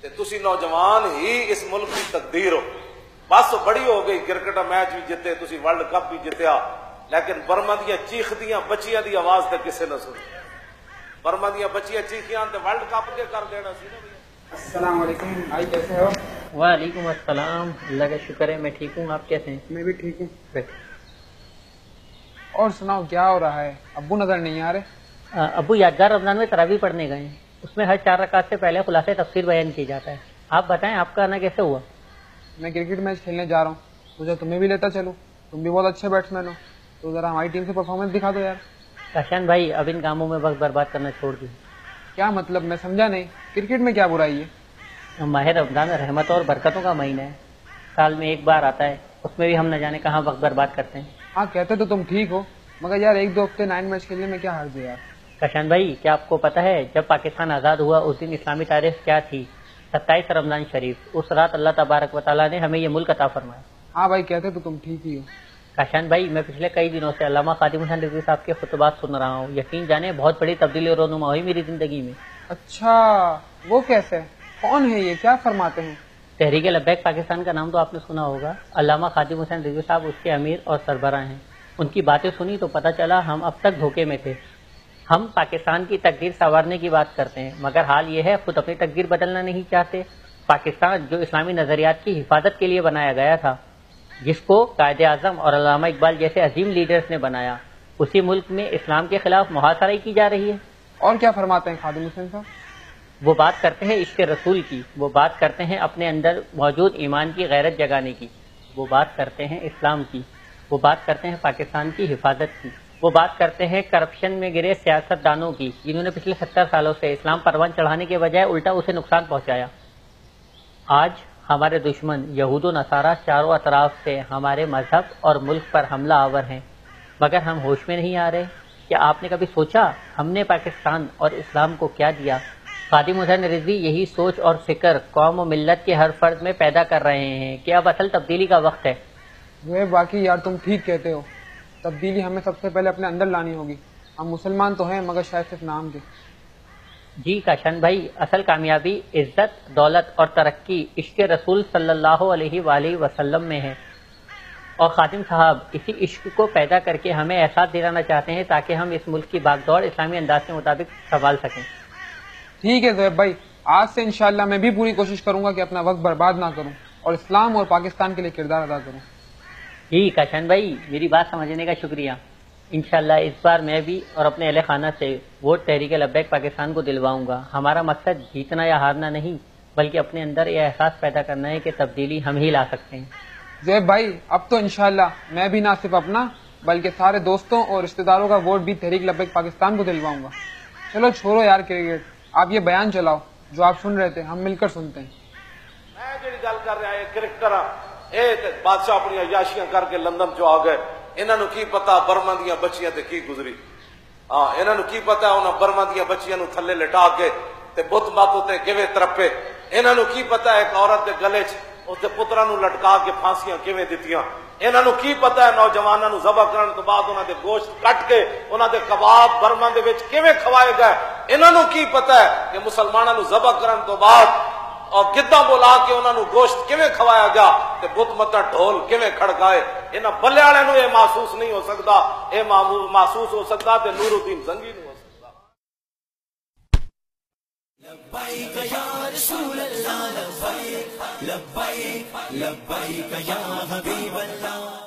تے تسی نوجوان ہی اس ملک کی تقدیر ہو. بس بڑی ہو گئی، کرکٹ میچ بھی جیتے، تسی ورلڈ کپ بھی جیتیا، لیکن برما دیا چیخدیاں بچیاں دی آواز تے کسے نہ سنی. برما دیا بچیاں چیخیاں تے ورلڈ کپ کے کر دینا سی نا. السلام علیکم بھائی، کیسے ہو؟ وعلیکم السلام، اللہ کا شکر ہے میں ٹھیک ہوں، آپ کیسے ہیں؟ میں بھی ٹھیک ہوں. اور سناؤ کیا ہو رہا ہے؟ ابو نظر نہیں آ رہے. ابو یادگار رمضان میں تراویح پڑھنے گئے ہیں، اس میں ہر 4 رکعت سے پہلے خلاصہ تفسیر بیان کیا جاتا ہے. آپ بتائیں آپ کا آنا کیسے ہوا؟ میں کرکٹ میچ کھیلنے جا رہا ہوں، سوچا تمہیں بھی لیتا چلوں، تم بھی بہت اچھے بیٹسمین ہو، تو ذرا ہماری ٹیم سے پرفارمنس دکھا دو یار. کاشان بھائی اب ان کاموں میں وقت برباد کرنا چھوڑ دیں. کیا مطلب؟ میں سمجھا نہیں، کرکٹ میں کیا برائی ہے؟ ماہ رمضان رحمتوں اور برکتوں کا مہینہ ہے، سال میں ایک بار آتا ہے، اس میں بھی ہم نہ جانے کہاں وقت برباد کرتے ہیں. ہاں کہتے تو تم ٹھیک ہو، مگر یار 1-2 ہفتے 9 میچ کھیلنے میں کیا حرج ہے یار. کاشان بھائی کیا آپ کو پتہ ہے جب پاکستان آزاد ہوا اس دن اسلامی تاریخ کیا تھی؟ 27 رمضان شریف. اس رات اللہ تبارک و تعالیٰ نے ہمیں یہ ملک عطا فرمایا. ہاں بھائی کہتے تو تم ٹھیک ہی ہو. کاشان بھائی میں پچھلے کئی دنوں سے علامہ خادم حسین رضوی صاحب کے خطبات سن رہا ہوں، یقین جانے بہت بڑی تبدیلی اور رونما ہوئی میری زندگی میں. اچھا وہ کیسے؟ کون ہے یہ؟ کیا فرماتے ہیں؟ تحریک لبیک پاکستان کا نام تو آپ نے سنا ہوگا. علامہ خادم حسین رضوی صاحب اس کے امیر اور سربراہ ہیں. ان کی باتیں سنی تو پتہ چلا ہم اب تک دھوکے میں تھے. ہم پاکستان کی تقدیر سنوارنے کی بات کرتے ہیں، مگر حال یہ ہے خود اپنی تقدیر بدلنا نہیں چاہتے. پاکستان جو اسلامی نظریات کی حفاظت کے لیے بنایا گیا تھا، جس کو قائد اعظم اور علامہ اقبال جیسے عظیم لیڈرز نے بنایا، اسی ملک میں اسلام کے خلاف محاصرہ کی جا رہی ہے. اور کیا فرماتے ہیں خادم حسین صاحب؟ وہ بات کرتے ہیں عشق رسول کی، وہ بات کرتے ہیں اپنے اندر موجود ایمان کی غیرت جگانے کی، وہ بات کرتے ہیں اسلام کی، وہ بات کرتے ہیں پاکستان کی حفاظت کی، وہ بات کرتے ہیں کرپشن میں گرے سیاست دانوں کی جنہوں نے پچھلے 70 سالوں سے اسلام پروان چڑھانے کے بجائے الٹا اسے نقصان پہنچایا. آج ہمارے دشمن یہود و نصارہ چاروں اطراف سے ہمارے مذہب اور ملک پر حملہ آور ہیں، مگر ہم ہوش میں نہیں آ رہے. کیا آپ نے کبھی سوچا ہم نے پاکستان اور اسلام کو کیا دیا؟ خادم حسین رضوی یہی سوچ اور فکر قوم و ملت کے ہر فرد میں پیدا کر رہے ہیں کہ اب اصل تبدیلی کا وقت ہے. وہ باقی یار تم ٹھیک کہتے ہو، تبدیلی ہمیں سب سے پہلے اپنے اندر لانی ہوگی. ہم مسلمان تو ہیں مگر شاید صرف نام کے. جی کاشان بھائی اصل کامیابی عزت، دولت اور ترقی عشق رسول صلی اللہ علیہ وآلہ وسلم میں ہے، اور خادم صاحب اسی عشق کو پیدا کر کے ہمیں احساس دلانا چاہتے ہیں تاکہ ہم اس ملک کی بھاگ دوڑ اسلامی انداز کے مطابق سنبھال سکیں. ٹھیک ہے زہیب بھائی، آج سے انشاءاللہ میں بھی پوری کوشش کروں گا کہ اپنا وقت برباد نہ کروں اور اسلام اور پاکستان کے لیے کردار ادا کروں. جی کاشان بھائی میری بات سمجھنے کا شکریہ. انشاءاللہ اس بار میں بھی اور اپنے اہل خانہ سے ووٹ تحریک لبیک پاکستان کو دلواؤں گا. ہمارا مقصد جیتنا یا ہارنا نہیں بلکہ اپنے اندر یہ احساس پیدا کرنا ہے کہ تبدیلی ہم ہی لا سکتے ہیں. زہیب بھائی اب تو انشاءاللہ میں بھی نہ صرف اپنا بلکہ سارے دوستوں اور رشتہ داروں کا ووٹ بھی تحریک لبیک پاکستان کو دلواؤں گا. چلو چھوڑو یار کرکٹ، آپ یہ بیان چلاؤ جو آپ سن رہے تھے، ہم مل کر سنتے ہیں. میں جڑی گل کر رہا ہے کرکٹر اے تے بادشاہ اپنی عیاشیاں کر کے لندن جو آ گئے، انہاں نو کی پتا برما دیاں بچیاں تے کی گزری. ہاں انہاں نو کی پتا انہاں برما دیاں بچیاں نو تھلے لٹا کے تے بت ماتو تے کیویں ترپے. انہاں نو کی پتا ایک عورت دے گلے چ اس دے پتراں نو لٹکا کے پھانسیاں کیویں دتیاں. انہاں نو کی پتا ہے نوجواناں نو ذبح کرن تو بعد انہاں دے گوشت کٹ کے انہاں دے کباب برما دے وچ کیویں کھوائے گئے. انہاں نو کی پتا ہے کہ مسلماناں نو ذبح کرن تو بعد اور گداں بولا کے انہاں نو گوشت کیویں کھوایا گیا تے بت متا ڈھول کیویں کھڑکائے. انہاں بلے والے نو یہ محسوس نہیں ہو سکتا، یہ محسوس ہو سکتا تے نور الدین زنگی نو ہو سکتا. لبیک یا رسول اللہ، لبیک لبیک لبیک یا حبیب اللہ.